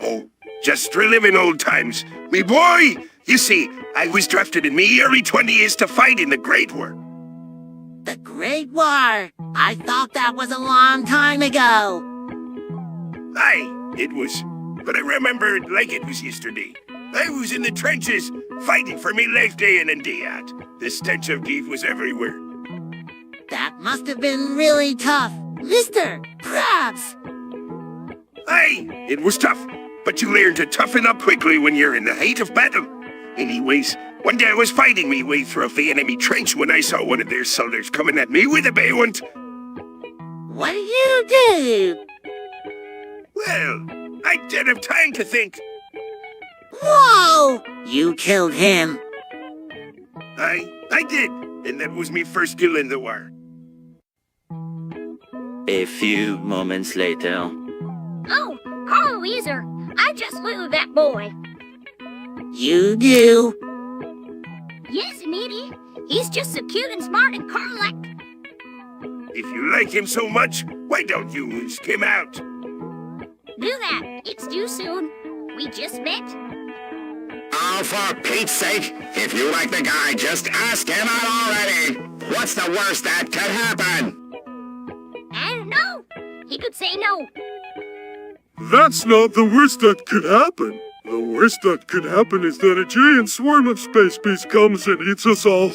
Oh, just reliving old times. Me boy, you see, I was drafted in me early 20s to fight in the Great War. The Great War? I thought that was a long time ago. Aye, it was. But I remember it like it was yesterday. I was in the trenches, fighting for me life day in and day out. The stench of beef was everywhere. That must have been really tough. Mr. Krabs! Aye, it was tough, but you learn to toughen up quickly when you're in the height of battle. Anyways, one day I was fighting me way through the enemy trench when I saw one of their soldiers coming at me with a bayonet. What did you do? Well, I didn't have time to think. Whoa! You killed him. I did, and that was me first kill in the war. A few moments later. Oh, Carl Weezer, I just slew that boy. You do? Yes, Mitty. He's just so cute and smart and Carl-like. If you like him so much, why don't you ask him out? Do that. It's due soon. We just met. Oh, for Pete's sake, if you like the guy, just ask him out already. What's the worst that could happen? I don't know. He could say no. That's not the worst that could happen. The worst that could happen is that a giant swarm of space beasts comes and eats us all.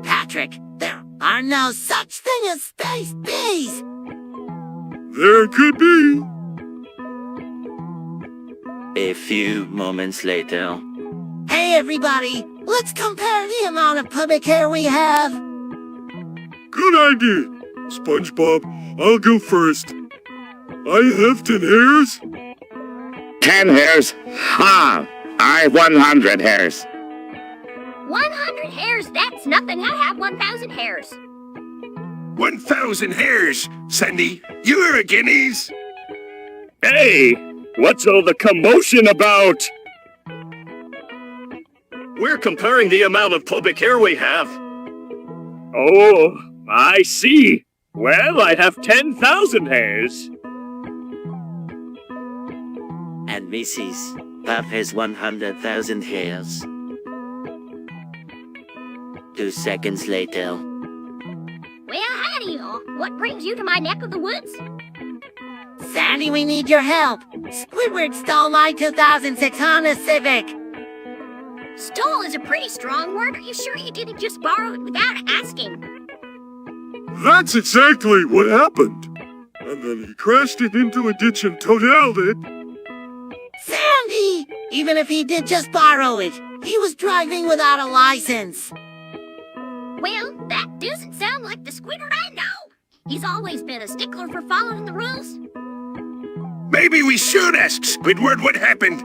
Patrick, there are no such thing as space bees. There could be. A few moments later. Hey everybody, let's compare the amount of pubic hair we have. Good idea. SpongeBob, I'll go first. I have 10 hairs. 10 hairs? Ah, I 100 hairs. 100 hairs, that's nothing. I have 1,000 hairs. 1,000 hairs, Sandy. You're a guineas. Hey, what's all the commotion about? We're comparing the amount of pubic hair we have. Oh, I see. Well, I have 10,000 hairs. And Mrs. Puff has 100,000 hairs. 2 seconds later. Well, howdy, y'all. What brings you to my neck of the woods? Sandy, we need your help. Squidward stole my 2006 Honda Civic. Stole is a pretty strong word. Are you sure you didn't just borrow it without asking? That's exactly what happened. And then he crashed it into a ditch and totaled it. Sandy! Even if he did just borrow it, he was driving without a license. Well, that doesn't sound like the Squidward I know. He's always been a stickler for following the rules. Maybe we should ask Squidward what happened.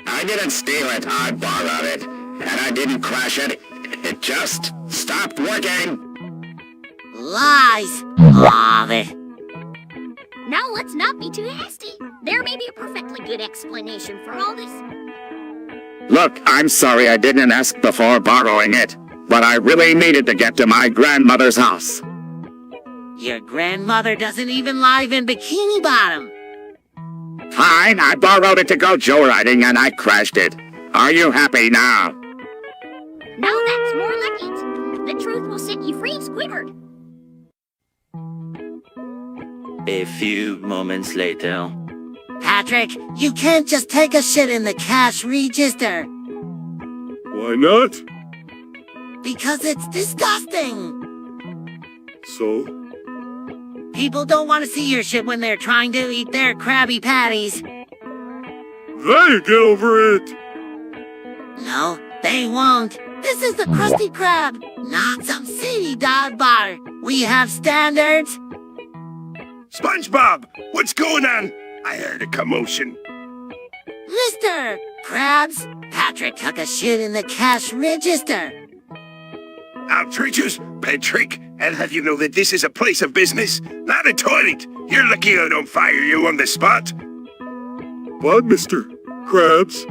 I didn't steal it, I borrowed it. And I didn't crash it. It just stopped working. Lies. All of it. Now let's not be too hasty. There may be a perfectly good explanation for all this. Look, I'm sorry I didn't ask before borrowing it. But I really needed to get to my grandmother's house. Your grandmother doesn't even live in Bikini Bottom. Fine, I borrowed it to go joyriding and I crashed it. Are you happy now? Now that's more like it. The truth will set you free, Squidward. A few moments later. Patrick, you can't just take a shit in the cash register. Why not? Because it's disgusting. So? People don't want to see your shit when they're trying to eat their Krabby Patties. They get over it. No, they won't. This is the Krusty Krab, not some city dog bar. We have standards. SpongeBob, what's going on? I heard a commotion. Mr. Krabs, Patrick took a shit in the cash register. Outrageous, Patrick. I'll have you know that this is a place of business, not a toilet. You're lucky I don't fire you on the spot. But, Mr. Krabs,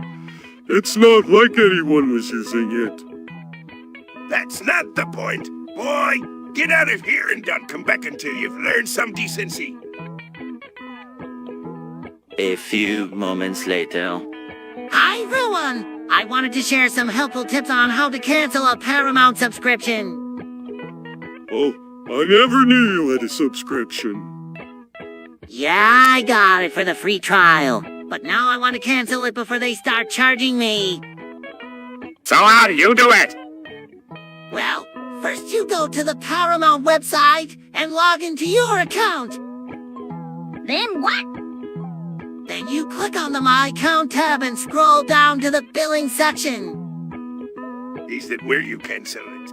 it's not like anyone was using it. That's not the point. Boy, get out of here and don't come back until you've learned some decency. A few moments later. Hi, everyone! I wanted to share some helpful tips on how to cancel a Paramount subscription. Oh, I never knew you had a subscription. Yeah, I got it for the free trial. But now I want to cancel it before they start charging me. So how do you do it? Well, first you go to the Paramount website and log into your account. Then what? Then you click on the My Account tab and scroll down to the billing section. Is that where you cancel it?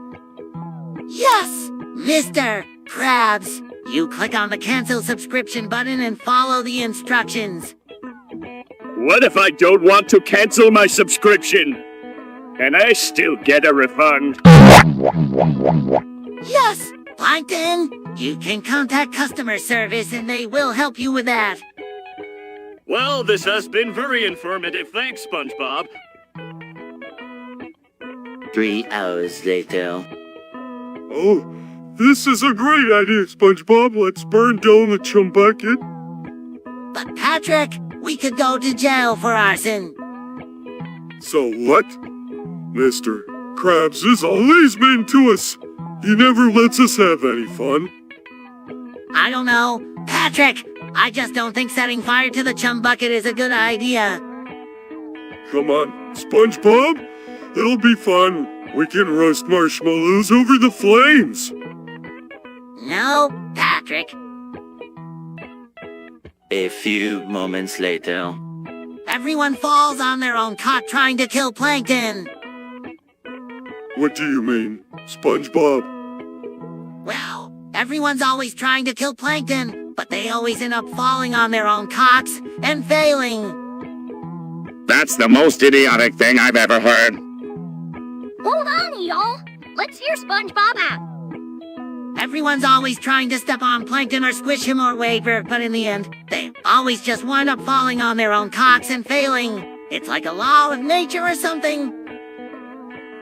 Yes, Mr. Krabs. You click on the cancel subscription button and follow the instructions. What if I don't want to cancel my subscription? Can I still get a refund? Yes, Plankton. You can contact customer service and they will help you with that. Well, this has been very informative. Thanks, SpongeBob. 3 hours later. Oh, this is a great idea, SpongeBob. Let's burn down the chum bucket. But Patrick, we could go to jail for arson. So what? Mr. Krabs is always mean to us. He never lets us have any fun. I don't know. Patrick, I just don't think setting fire to the chum bucket is a good idea. Come on, SpongeBob. It'll be fun. We can roast marshmallows over the flames. No, Patrick. A few moments later. Everyone falls on their own cock trying to kill Plankton. What do you mean, SpongeBob? Well, everyone's always trying to kill Plankton, but they always end up falling on their own cocks and failing. That's the most idiotic thing I've ever heard. Hold on, y'all. Let's hear SpongeBob out. Everyone's always trying to step on Plankton or squish him or whatever, but in the end, they always just wind up falling on their own cocks and failing. It's like a law of nature or something.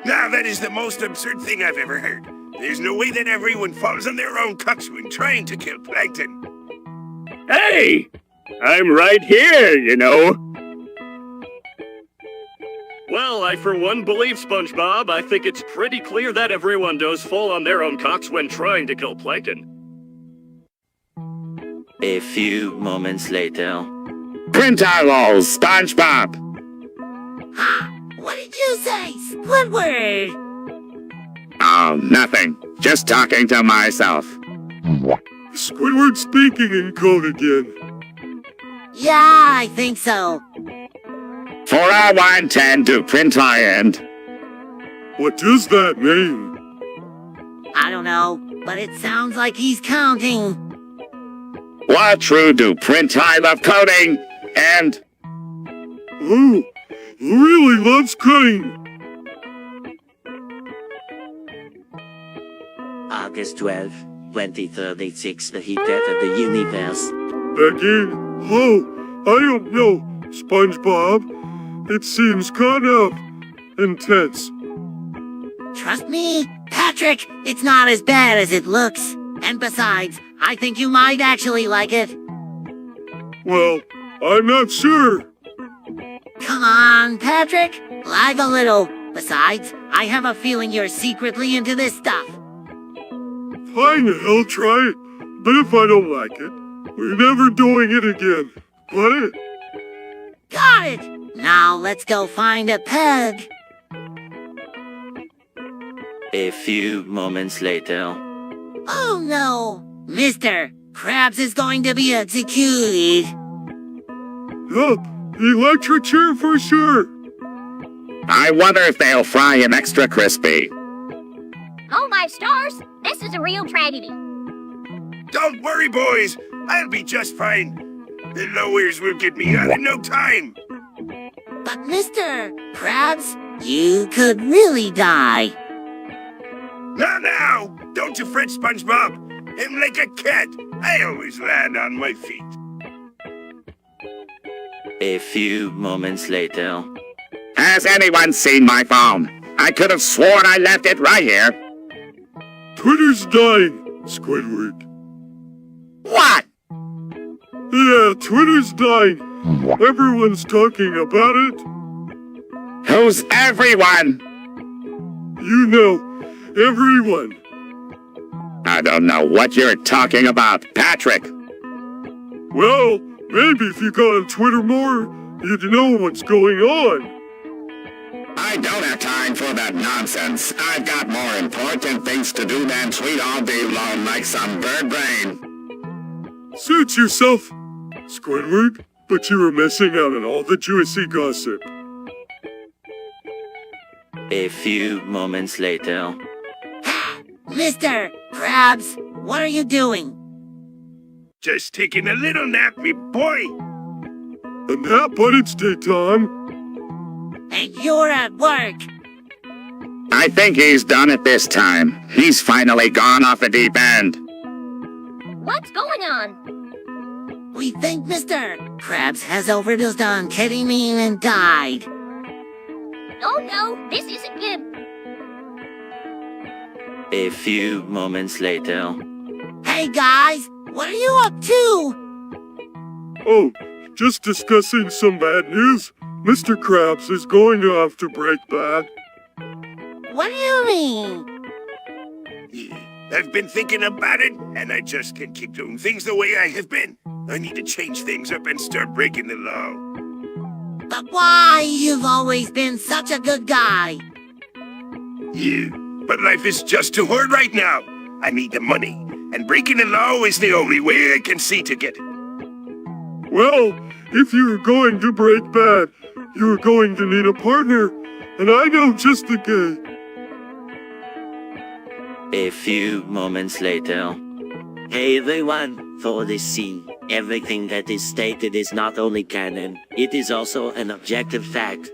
Now that is the most absurd thing I've ever heard. There's no way that everyone falls on their own cocks when trying to kill Plankton. Hey! I'm right here, you know. Well, I for one believe SpongeBob. I think it's pretty clear that everyone does fall on their own cocks when trying to kill Plankton. A few moments later. Print our rolls, SpongeBob. Ha! What did you say, Squidward? Oh, nothing. Just talking to myself. Squidward speaking in code again. Yeah, I think so. 40110 to print client. What does that mean? I don't know, but it sounds like he's counting. What true do print I love coding and Oh, he really loves cutting. August 12, 2036, the heat death of the universe. Becky? Oh, I don't know, SpongeBob. It seems kind of intense. Trust me, Patrick, it's not as bad as it looks. And besides, I think you might actually like it. Well, I'm not sure. Come on, Patrick, live a little. Besides, I have a feeling you're secretly into this stuff. Fine, I'll try it. But if I don't like it, we're never doing it again. Got it? Got it! Now let's go find a peg. A few moments later. Oh no! Mr. Krabs is going to be executed. Yup, electric chair for sure. I wonder if they'll fry him extra crispy. Oh my stars, this is a real tragedy. Don't worry, boys. I'll be just fine. The lawyers will get me out in no time. But Mr. Krabs, you could really die. Now, don't you fret, SpongeBob. I'm like a cat. I always land on my feet. A few moments later. Has anyone seen my phone? I could have sworn I left it right here. Twitter's dying, Squidward. What? Yeah, Twitter's dying. Everyone's talking about it. Who's everyone? You know, everyone. I don't know what you're talking about, Patrick. Well, maybe if you got on Twitter more, you'd know what's going on. I don't have time for that nonsense. I've got more important things to do than tweet all day long like some bird brain. Suit yourself, Squidward, but you were missing out on all the juicy gossip. A few moments later. Mr. Krabs, what are you doing? Just taking a little nap, me boy. A nap, but it's daytime. And you're at work. I think he's done it this time. He's finally gone off the deep end. What's going on? We think Mr. Krabs has overdosed on ketamine and died. Oh no, this isn't good. A few moments later. Hey guys, what are you up to? Oh, just discussing some bad news. Mr. Krabs is going to have to break bad. What do you mean? Yeah, I've been thinking about it, and I just can't keep doing things the way I have been. I need to change things up and start breaking the law. But why? You've always been such a good guy. Yeah, but life is just too hard right now. I need the money, and breaking the law is the only way I can see to get it. Well, if you're going to break bad, you're going to need a partner, and I know just the guy. A few moments later. Hey everyone, for this scene, everything that is stated is not only canon, it is also an objective fact.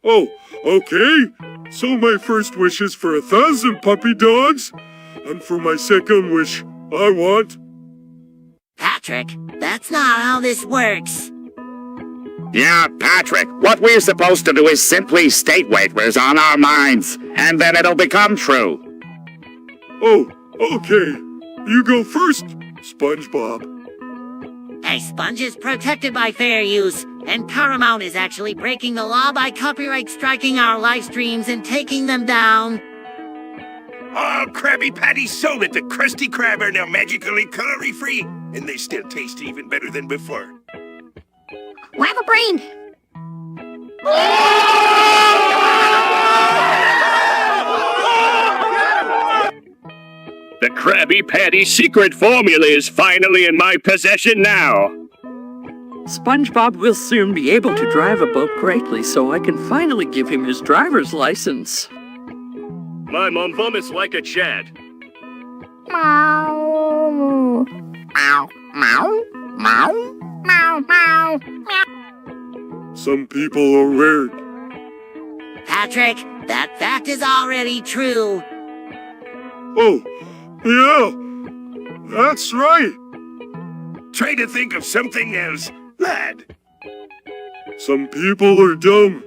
Oh, okay. So my first wish is for 1,000 puppy dogs, and for my second wish, I want... Patrick, that's not how this works. Yeah, Patrick, what we're supposed to do is simply state what's on our minds, and then it'll become true. Oh, okay. You go first, SpongeBob. Hey, Sponge is protected by fair use, and Paramount is actually breaking the law by copyright striking our live streams and taking them down. All Krabby Patties sold at the Krusty Krab are now magically calorie-free, and they still taste even better than before. Have a brain. The Krabby Patty secret formula is finally in my possession now. SpongeBob will soon be able to drive a boat correctly, so I can finally give him his driver's license. My mom vomits like a Chad. Meow. Meow. Meow. Meow. Meow. Meow. Some people are weird. Patrick, that fact is already true. Oh, yeah, that's right. Try to think of something else, lad. Some people are dumb.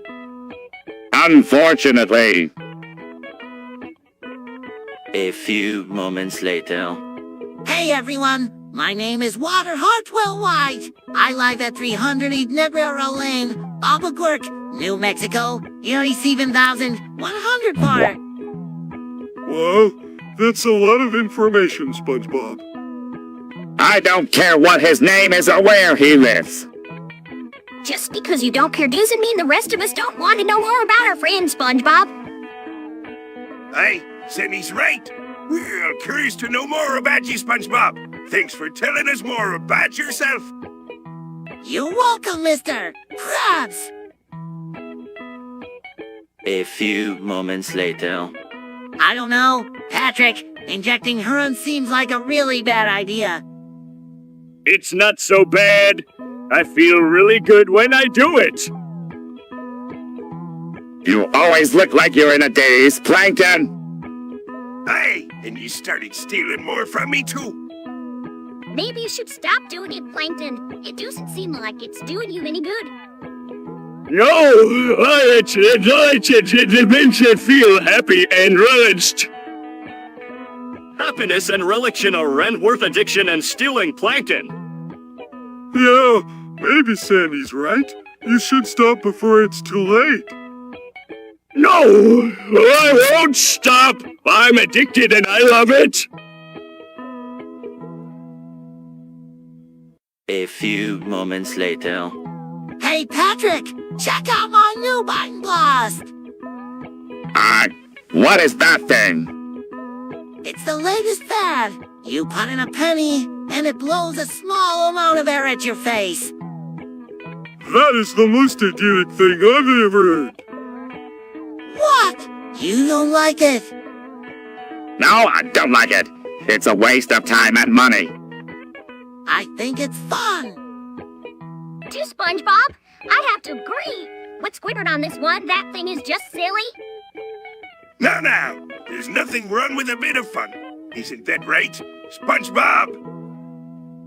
Unfortunately. A few moments later. Hey everyone, my name is Water Hartwell White. I live at 308 Negrero Lane, Albuquerque, New Mexico, 87,104. Well, that's a lot of information, SpongeBob. I don't care what his name is or where he lives. Just because you don't care doesn't mean the rest of us don't want to know more about our friend SpongeBob. Aye, Senny's right. We're all curious to know more about you, SpongeBob. Thanks for telling us more about yourself. You're welcome, Mr. Krabs. A few moments later. I don't know, Patrick, injecting heroin seems like a really bad idea. It's not so bad. I feel really good when I do it. You always look like you're in a daze, Plankton. Aye, and you started stealing more from me too. Maybe you should stop doing it, Plankton. It doesn't seem like it's doing you any good. No, it makes me feel happy and relished. Happiness and reliction are Renworth addiction and stealing Plankton. Yeah, maybe Sandy's right. You should stop before it's too late. No! I won't stop! I'm addicted and I love it! A few moments later. Hey, Patrick, check out my new button blast. What is that thing? It's the latest fad. You put in a penny, and it blows a small amount of air at your face. That is the most idiotic thing I've ever heard. What? You don't like it? No, I don't like it. It's a waste of time and money. I think it's fun. To SpongeBob, I have to agree. With Squidward on this one, that thing is just silly. Now, there's nothing wrong with a bit of fun. Isn't that right, SpongeBob?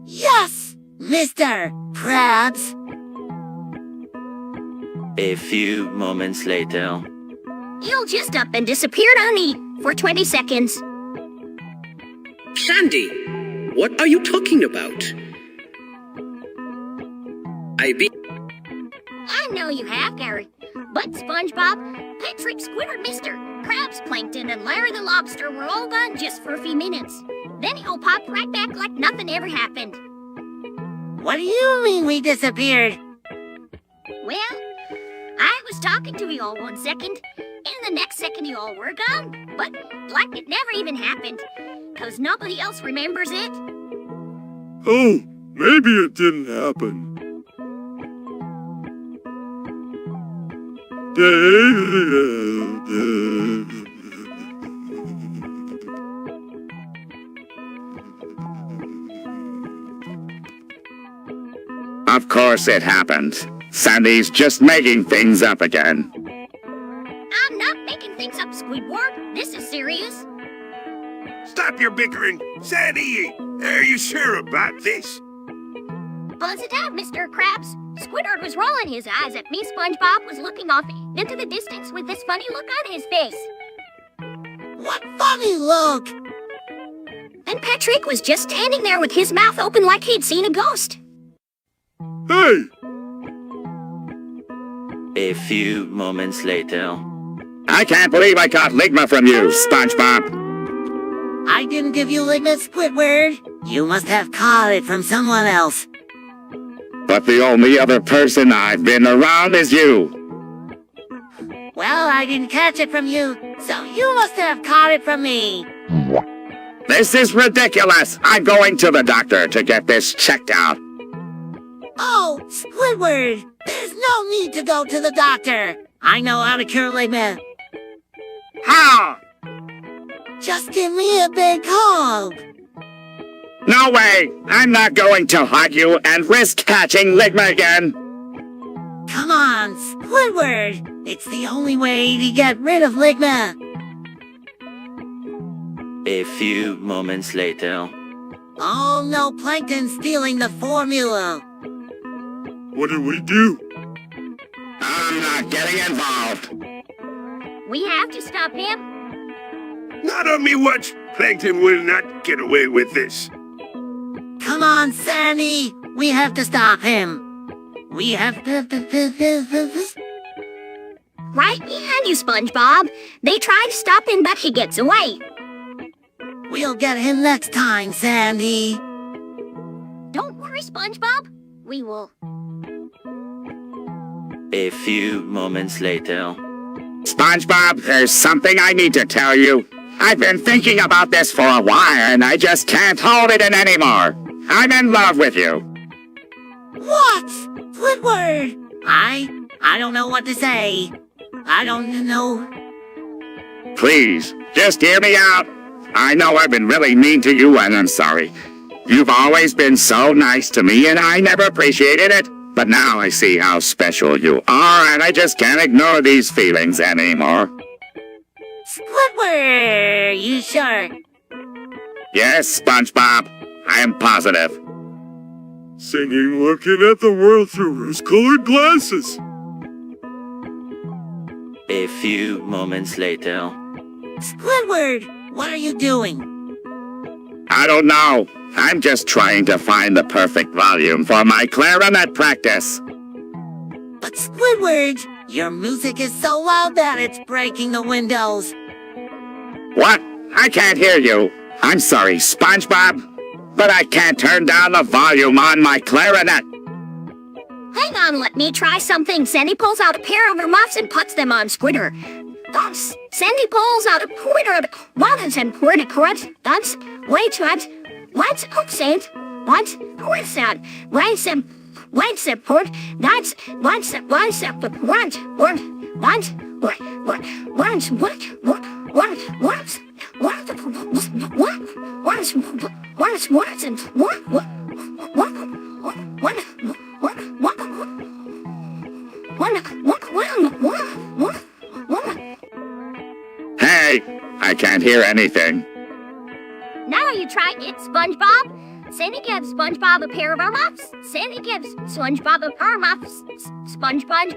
Yes, Mr. Krabs. A few moments later. He'll just up and disappeared on me for 20 seconds. Sandy, what are you talking about? I know you have, Gary. But SpongeBob, Patrick, Squidward, Mr. Krabs, Plankton, and Larry the Lobster were all gone just for a few minutes. Then he'll pop right back like nothing ever happened. What do you mean we disappeared? Well, I was talking to you all 1 second, and the next second you all were gone. But like it never even happened, 'cause nobody else remembers it. Oh, maybe it didn't happen. Of course it happened. Sandy's just making things up again. I'm not making things up, Squidward. This is serious. Stop your bickering. Sandy, are you sure about this? Buzz it out, Mr. Krabs. Squidward was rolling his eyes at me. SpongeBob was looking off into the distance with this funny look on his face. What funny look? And Patrick was just standing there with his mouth open like he'd seen a ghost. Hey! A few moments later. I can't believe I got Ligma from you, SpongeBob. I didn't give you Ligma, Squidward. You must have caught it from someone else. But the only other person I've been around is you. Well, I didn't catch it from you, so you must have caught it from me. This is ridiculous. I'm going to the doctor to get this checked out. Oh, Squidward, there's no need to go to the doctor. I know how to cure Ligma. How? Just give me a big hug. No way! I'm not going to hug you and risk catching Ligma again! Come on, Squidward. It's the only way to get rid of Ligma. A few moments later. Oh, no Plankton stealing the formula. What do we do? I'm not getting involved. We have to stop him. Not on me watch. Plankton will not get away with this. Come on, Sandy. We have to stop him. We have to... Right behind you, SpongeBob. They try to stop him, but he gets away. We'll get him next time, Sandy. Don't worry, SpongeBob. We will. A few moments later. SpongeBob, there's something I need to tell you. I've been thinking about this for a while, and I just can't hold it in anymore. I'm in love with you. What? Squidward? I don't know what to say. I don't know. Please, just hear me out. I know I've been really mean to you, and I'm sorry. You've always been so nice to me, and I never appreciated it. But now I see how special you are, and I just can't ignore these feelings anymore. Squidward, you sure? Yes, SpongeBob. I am positive. Singing looking at the world through rose-colored glasses. A few moments later. Squidward, what are you doing? I don't know. I'm just trying to find the perfect volume for my clarinet practice. But Squidward, your music is so loud that it's breaking the windows. What? I can't hear you. I'm sorry, SpongeBob, but I can't turn down the volume on my clarinet. Hang on, let me try something. Sandy pulls out a pair of her muffs and puts them on Squidward. That's Sandy pulls out a Squidward. What is it? That's wait, what? What's upset? What? Who is that? What's the port? That's what's the what? Hey, I can't hear anything. Now you try it, SpongeBob. Sandy gives SpongeBob a pair of her muffs. Sandy gives SpongeBob a pair of muffs. SpongeBob,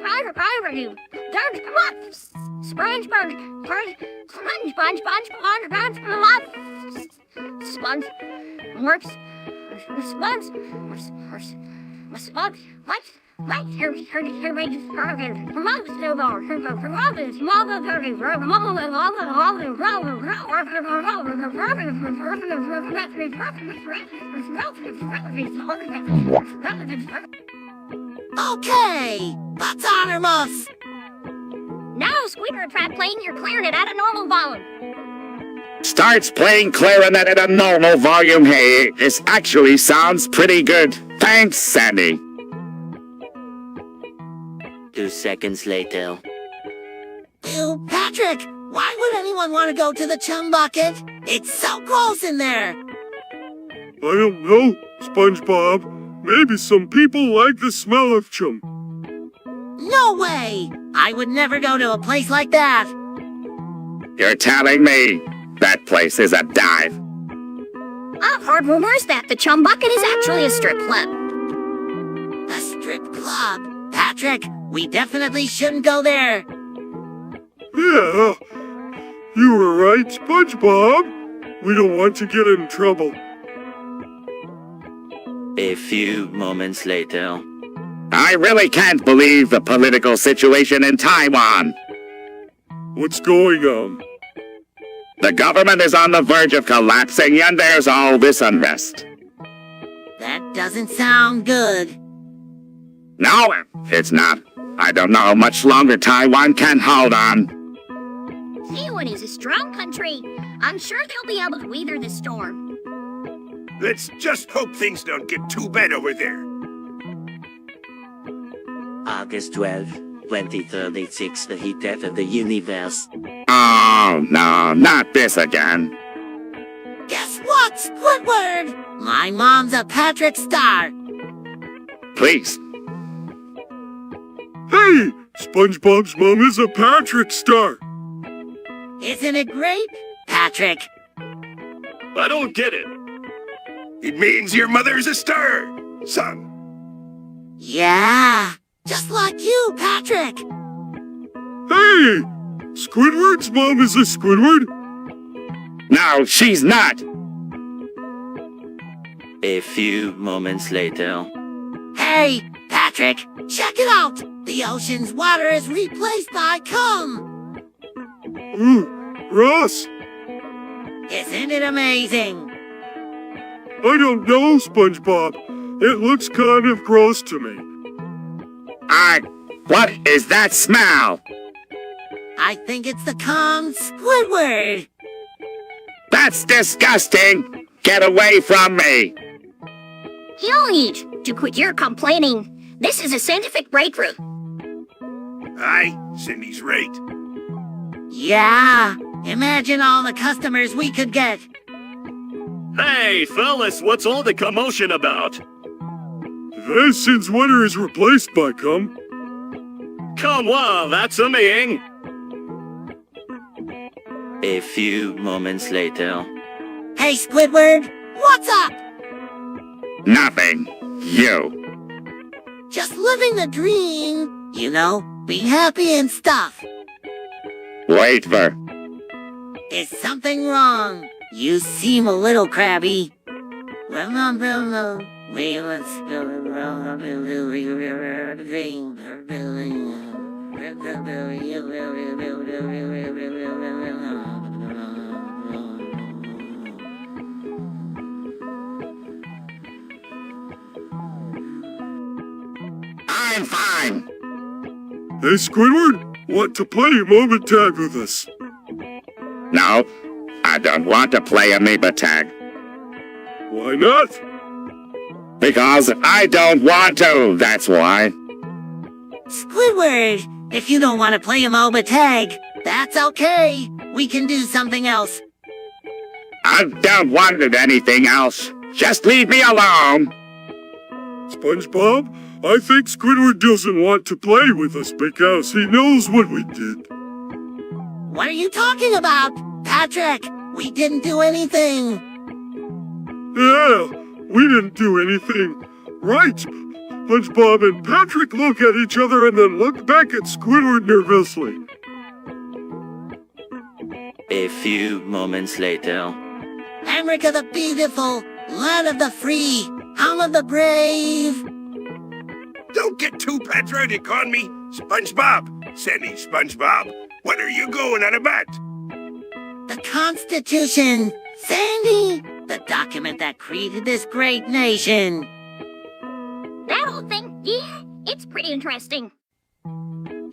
Okay, let's honor muffs. Now, Squidward, try playing your clarinet at a normal volume. Starts playing clarinet at a normal volume. Hey, this actually sounds pretty good. Thanks, Sandy. 2 seconds later. Ew, Patrick, why would anyone want to go to the chum bucket? It's so gross in there. I don't know, SpongeBob. Maybe some people like the smell of chum. No way! I would never go to a place like that. You're telling me that place is a dive? I've heard rumors that the Chum Bucket is actually a strip club. A strip club? Patrick, we definitely shouldn't go there. Yeah, you were right, SpongeBob. We don't want to get in trouble. A few moments later. I really can't believe the political situation in Taiwan. What's going on? The government is on the verge of collapsing and there's all this unrest. That doesn't sound good. No, it's not. I don't know how much longer Taiwan can hold on. Taiwan is a strong country. I'm sure they'll be able to weather the storm. Let's just hope things don't get too bad over there. August 12, 2036, the heat death of the universe. Oh, no, not this again. Guess what, Squidward? My mom's a Patrick star. Please. Hey, SpongeBob's mom is a Patrick star. Isn't it great, Patrick? I don't get it. It means your mother's a star, son. Yeah, just like you, Patrick. Hey, Squidward's mom is a Squidward? No, she's not. A few moments later. Hey, Patrick, check it out. The ocean's water is replaced by cum. Ooh, Ross. Isn't it amazing? I don't know, SpongeBob. It looks kind of gross to me. What is that smell? I think it's the cum Squidward. That's disgusting. Get away from me. He'll eat. To quit your complaining. This is a scientific breakthrough. Aye, Cindy's right. Yeah, imagine all the customers we could get. Hey, fellas, what's all the commotion about? This since water is replaced by cum. Come on, that's a meeting. A few moments later. Hey, Squidward, what's up? Nothing. You. Just living the dream. You know, be happy and stuff. Wait for... Is something wrong? You seem a little crabby. I'm fine. Hey, Squidward, want to play moment tag with us? No, I don't want to play amoeba tag. Why not? Because I don't want to, that's why. Squidward, if you don't want to play amoeba tag, that's okay. We can do something else. I don't want anything else. Just leave me alone. SpongeBob, I think Squidward doesn't want to play with us because he knows what we did. What are you talking about? Patrick, we didn't do anything. Yeah, we didn't do anything. Right. SpongeBob and Patrick look at each other and then look back at Squidward nervously. A few moments later. America the beautiful, land of the free, home of the brave. Don't get too patriotic on me, SpongeBob. Sandy SpongeBob, what are you going on about? The Constitution, Sandy, the document that created this great nation. That whole thing, yeah, it's pretty interesting.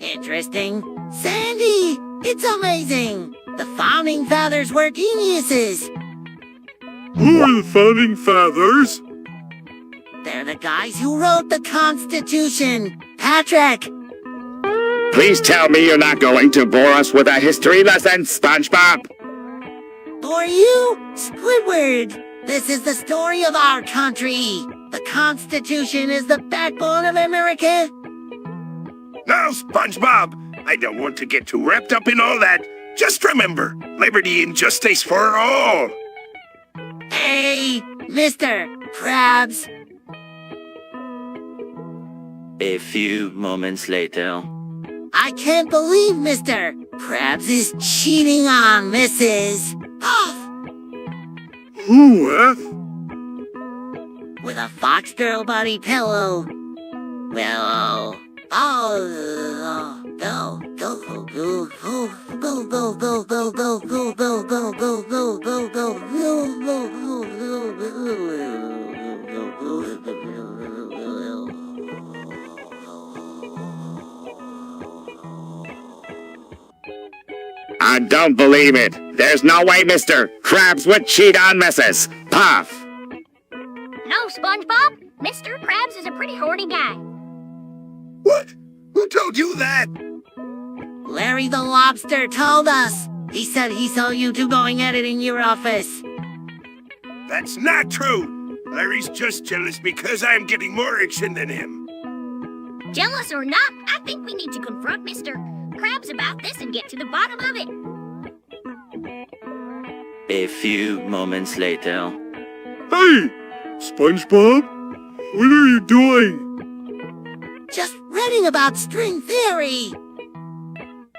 Interesting. Sandy, it's amazing. The founding fathers were geniuses. Who are the founding fathers? They're the guys who wrote the Constitution. Patrick, Please tell me you're not going to bore us with a history lesson, SpongeBob. for you, Squidward. This is the story of our country. The Constitution is the backbone of America. Now, SpongeBob, I don't want to get too wrapped up in all that. Just remember, liberty and justice for all. Hey, Mr. Krabs. A few moments later. I can't believe Mr. Krabs is cheating on Mrs. Puff Who, F? with a fox girl body pillow. Well, I don't believe it. There's no way Mr. Krabs would cheat on Mrs. Puff. No, SpongeBob, Mr. Krabs is a pretty horny guy. What? Who told you that? Larry the Lobster told us. He said he saw you two going at it in your office. That's not true. Larry's just jealous because I'm getting more action than him. Jealous or not, I think we need to confront Mr. Krabs about this and get to the bottom of it. A few moments later. Hey, SpongeBob, what are you doing? Just reading about string theory.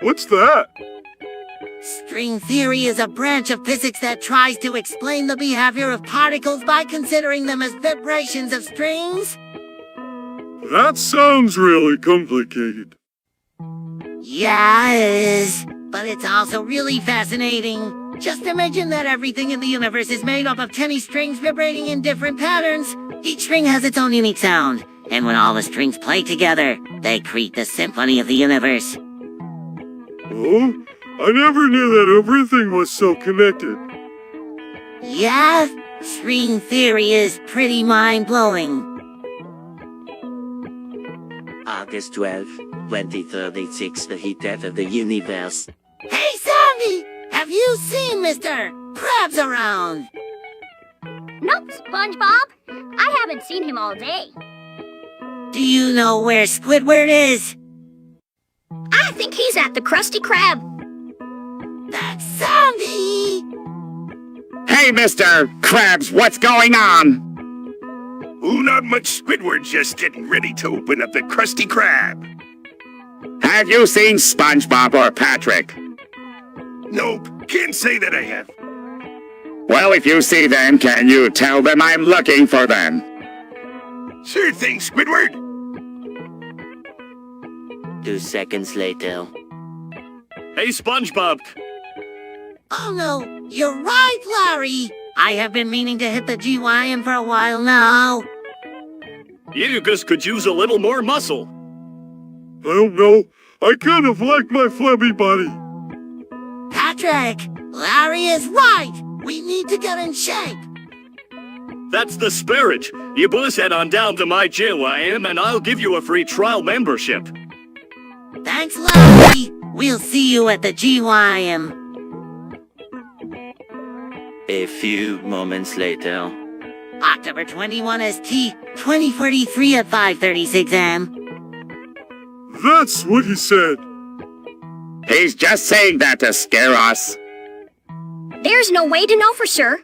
What's that? String theory is a branch of physics that tries to explain the behavior of particles by considering them as vibrations of strings. That sounds really complicated. Yeah, it is. But it's also really fascinating. Just imagine that everything in the universe is made up of tiny strings vibrating in different patterns. Each string has its own unique sound. And when all the strings play together, they create the symphony of the universe. Oh, I never knew that everything was so connected. Yeah, string theory is pretty mind-blowing. August 12, 2036, the heat death of the universe. Hey, Sandy! Have you seen Mr. Krabs around? Nope, SpongeBob. I haven't seen him all day. Do you know where Squidward is? I think he's at the Krusty Krab. That's Sandy! Hey, Mr. Krabs, what's going on? Ooh, not much. Squidward just getting ready to open up the Krusty Krab. Have you seen SpongeBob or Patrick? Nope, can't say that I have. Well, if you see them, can you tell them I'm looking for them? Sure thing, Squidward. 2 seconds later. Hey, SpongeBob. Oh no, you're right, Larry. I have been meaning to hit the GYM for a while now. You just could use a little more muscle. I don't know. I kind of like my flabby body. Patrick, Larry is right. We need to get in shape. That's the spirit. You boys head on down to my GYM and I'll give you a free trial membership. Thanks, Larry. We'll see you at the GYM. A few moments later. October 21 ST 2043 at 5:36 am. That's what he said. He's just saying that to scare us. There's no way to know for sure.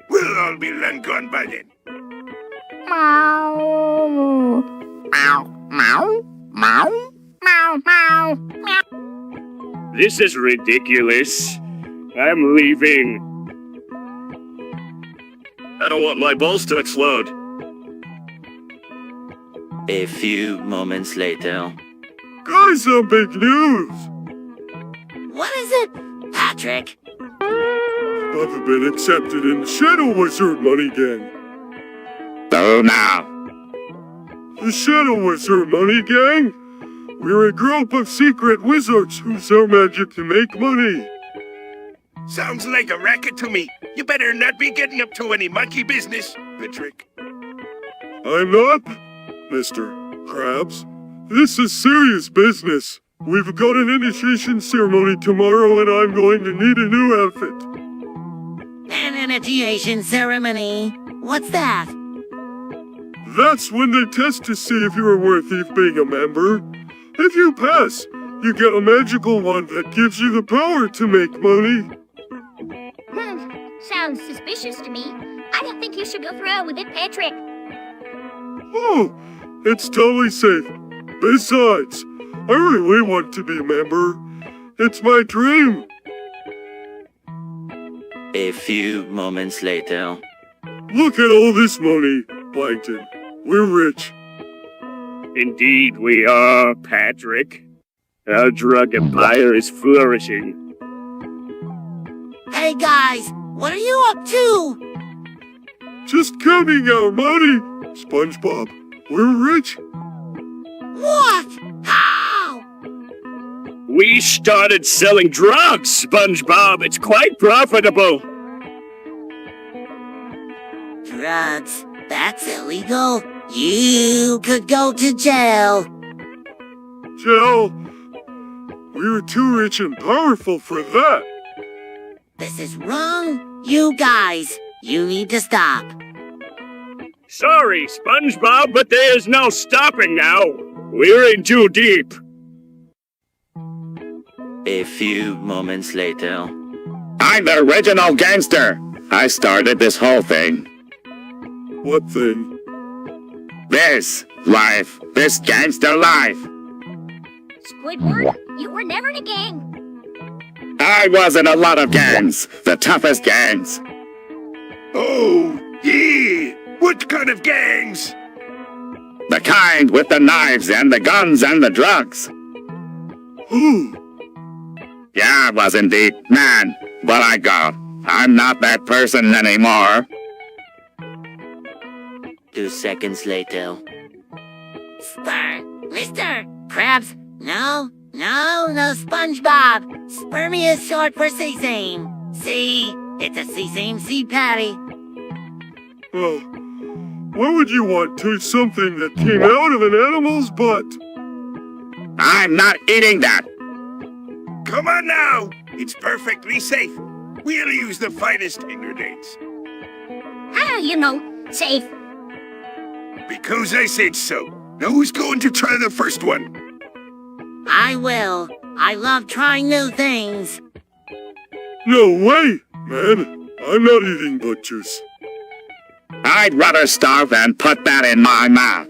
We'll all be long gone by then. Meow. Meow. Meow. Meow. Meow. Meow. Meow. This is ridiculous. I'm leaving. I don't want my balls to explode. A few moments later. Guys, some big news. What is it, Patrick? I've been accepted in the Shadow Wizard Money Gang. So now, The Shadow Wizard Money Gang? We're a group of secret wizards who sell magic to make money. Sounds like a racket to me. You better not be getting up to any monkey business, Patrick. I'm not, Mr. Krabs. This is serious business. We've got an initiation ceremony tomorrow and I'm going to need a new outfit. An initiation ceremony? What's that? That's when they test to see if you're worthy of being a member. If you pass, you get a magical wand that gives you the power to make money. Sounds suspicious to me. I don't think you should go through with it, Patrick. Oh, it's totally safe. Besides, I really want to be a member. It's my dream. A few moments later. Look at all this money, Plankton. We're rich. Indeed we are, Patrick. Our drug empire is flourishing. Hey guys, what are you up to? Just counting our money, SpongeBob. We're rich. What? How? We started selling drugs, SpongeBob. It's quite profitable. Drugs? That's illegal. You could go to jail. Joe, we were too rich and powerful for that. This is wrong. You guys, you need to stop. Sorry, SpongeBob, but there's no stopping now. We're in too deep. A few moments later. I'm the original gangster. I started this whole thing. What thing? This life. This gangster life. Squidward, you were never in a gang. I was in a lot of gangs. The toughest gangs. Oh, yeah. What kind of gangs? The kind with the knives and the guns and the drugs. Ooh, Yeah, I was indeed. Man, what I got. I'm not that person anymore. 2 seconds later. Mr. Krabs, no, SpongeBob. Spermy is short for sesame. See, it's a sesame seed patty. well, why would you want to eat something that came out of an animal's butt? I'm not eating that. Come on now. It's perfectly safe. We'll use the finest ingredients. How do you know? Safe. Because I said so. Now who's going to try the first one? I will. I love trying new things. No way, man. I'm not eating butt juice. I'd rather starve than put that in my mouth.